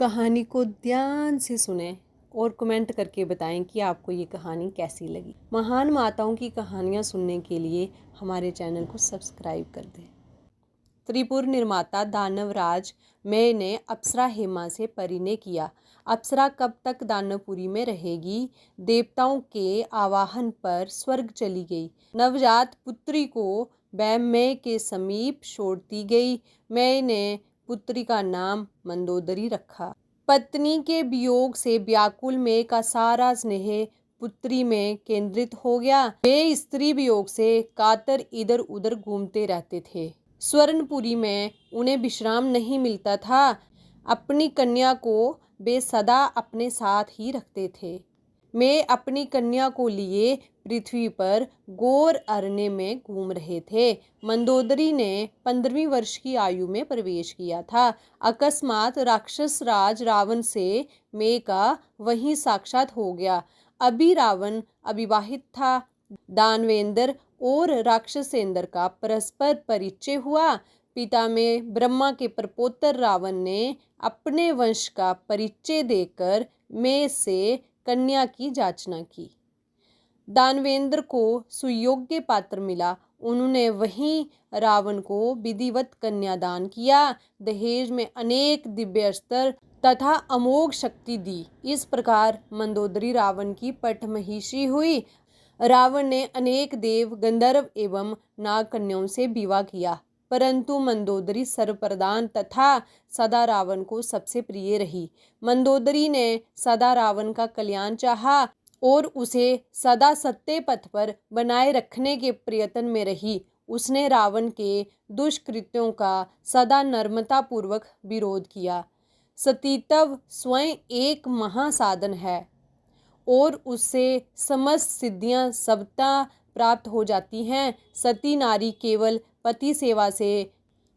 कहानी को ध्यान से सुने और कमेंट करके बताएं कि आपको ये कहानी कैसी लगी। महान माताओं की कहानियाँ सुनने के लिए हमारे चैनल को सब्सक्राइब कर दें। त्रिपुर निर्माता दानवराज मय ने अप्सरा हेमा से परिणय किया। अप्सरा कब तक दानवपुरी में रहेगी? देवताओं के आवाहन पर स्वर्ग चली गई। नवजात पुत्री को वह मय के समीप छोड़ती गई। मय ने पुत्री का नाम मंदोदरी रखा। पत्नी के वियोग से व्याकुल मय का सारा स्नेह पुत्री में केंद्रित हो गया। वे स्त्री वियोग से कातर इधर उधर घूमते रहते थे। स्वर्णपुरी में उन्हें विश्राम नहीं मिलता था। अपनी कन्या को वे सदा अपने साथ ही रखते थे। मैं अपनी कन्या को लिए पृथ्वी पर घोर अरण्य में घूम रहे थे। मंदोदरी ने 15वीं वर्ष की आयु में प्रवेश किया था। अकस्मात राक्षस राज रावण से मैं का वहीं साक्षात हो गया। अभी रावण अविवाहित था। दानवेंद्र और राक्षसेंद्र का परस्पर परिचय हुआ। पिता में ब्रह्मा के प्रपोत्र रावण ने अपने वंश का परिचय देकर मैं से कन्या की जांचना की। दानवेंद्र को सुयोग्य पात्र मिला। उन्होंने वहीं रावण को विधिवत कन्यादान किया। दहेज में अनेक दिव्य अस्त्र तथा अमोघ शक्ति दी। इस प्रकार मंदोदरी रावण की पटमहिषी हुई। रावण ने अनेक देव गंधर्व एवं नाग कन्याओं से विवाह किया, परंतु मंदोदरी सर्वप्रधान तथा सदा रावण को सबसे प्रिय रही। मंदोदरी ने सदा रावण का कल्याण चाहा और उसे सदा सत्य पथ पर बनाए रखने के प्रयत्न में रही। उसने रावण के दुष्कृत्यों का सदा नम्रतापूर्वक विरोध किया। सतीत्व स्वयं एक महासाधन है और उससे समस्त सिद्धियां सबता प्राप्त हो जाती हैं। सती नारी केवल पति सेवा से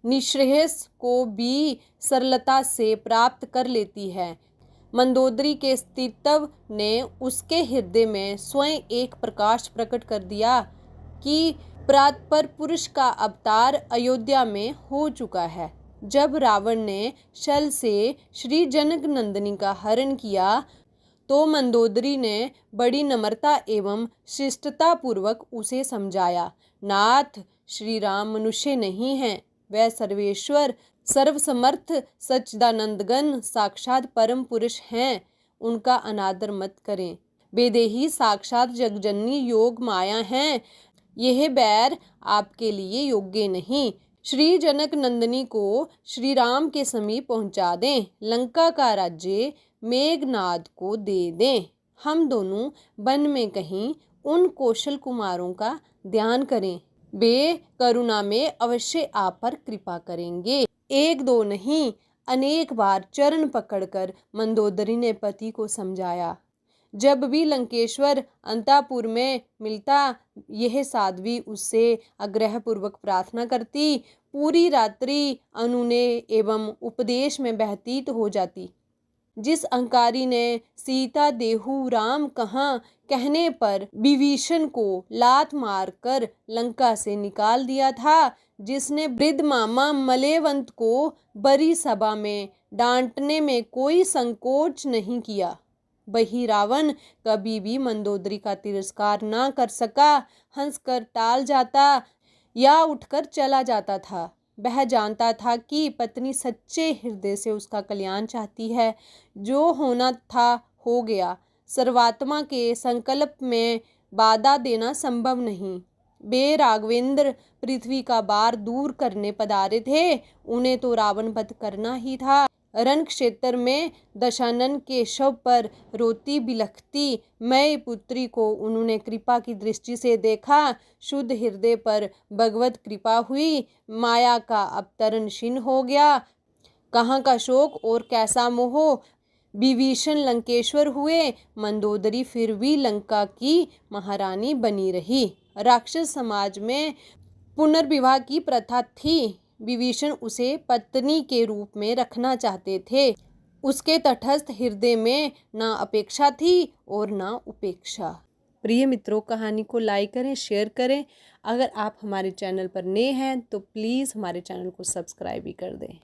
निःश्रेयस को भी सरलता से प्राप्त कर लेती है। मंदोदरी के अस्तित्व ने उसके हृदय में स्वयं एक प्रकाश प्रकट कर दिया कि प्रातपर पुरुष का अवतार अयोध्या में हो चुका है। जब रावण ने छल से श्री जनक नंदिनी का हरण किया तो मंदोदरी ने बड़ी नम्रता एवं शिष्टता पूर्वक उसे समझाया। नाथ, श्री राम मनुष्य नहीं हैं, वह सर्वेश्वर सर्वसमर्थ सच्चिदानंदगण साक्षात परम पुरुष हैं। उनका अनादर मत करें। वेदेही साक्षात जगजननी योग माया हैं। यह बैर आपके लिए योग्य नहीं। श्री जनक नंदिनी को श्री राम के समीप पहुंचा दें। लंका का राज्य मेघनाद को दे दें। हम दोनों वन में कहीं उन कौशल कुमारों का ध्यान करें। वे करुणा में अवश्य आप पर कृपा करेंगे। एक दो नहीं, अनेक बार चरण पकड़कर मंदोदरी ने पति को समझाया। जब भी लंकेश्वर अंतापुर में मिलता, यह साध्वी उससे आग्रहपूर्वक प्रार्थना करती। पूरी रात्रि अनुनय एवं उपदेश में व्यतीत हो जाती। जिस अहंकारी ने सीता देहु राम कहाँ कहने पर विभीषण को लात मारकर लंका से निकाल दिया था, जिसने वृद्ध मामा मलेवंत को बड़ी सभा में डांटने में कोई संकोच नहीं किया, वही रावण कभी भी मंदोदरी का तिरस्कार ना कर सका। हंसकर टाल जाता या उठकर चला जाता था। वह जानता था कि पत्नी सच्चे हृदय से उसका कल्याण चाहती है। जो होना था हो गया। सर्वात्मा के संकल्प में बाधा देना संभव नहीं। वे राघवेंद्र पृथ्वी का भार दूर करने पधारे थे। उन्हें तो रावण वध करना ही था। रण क्षेत्र में दशानन के शव पर रोती बिलखती मय पुत्री को उन्होंने कृपा की दृष्टि से देखा। शुद्ध हृदय पर भगवत कृपा हुई। माया का अवतरण क्षीण हो गया। कहाँ का शोक और कैसा मोह। विभीषण लंकेश्वर हुए, मंदोदरी फिर भी लंका की महारानी बनी रही। राक्षस समाज में पुनर्विवाह की प्रथा थी। विभीषण उसे पत्नी के रूप में रखना चाहते थे। उसके तटस्थ हृदय में ना अपेक्षा थी और ना उपेक्षा। प्रिय मित्रों, कहानी को लाइक करें, शेयर करें। अगर आप हमारे चैनल पर नए हैं तो प्लीज़ हमारे चैनल को सब्सक्राइब भी कर दें।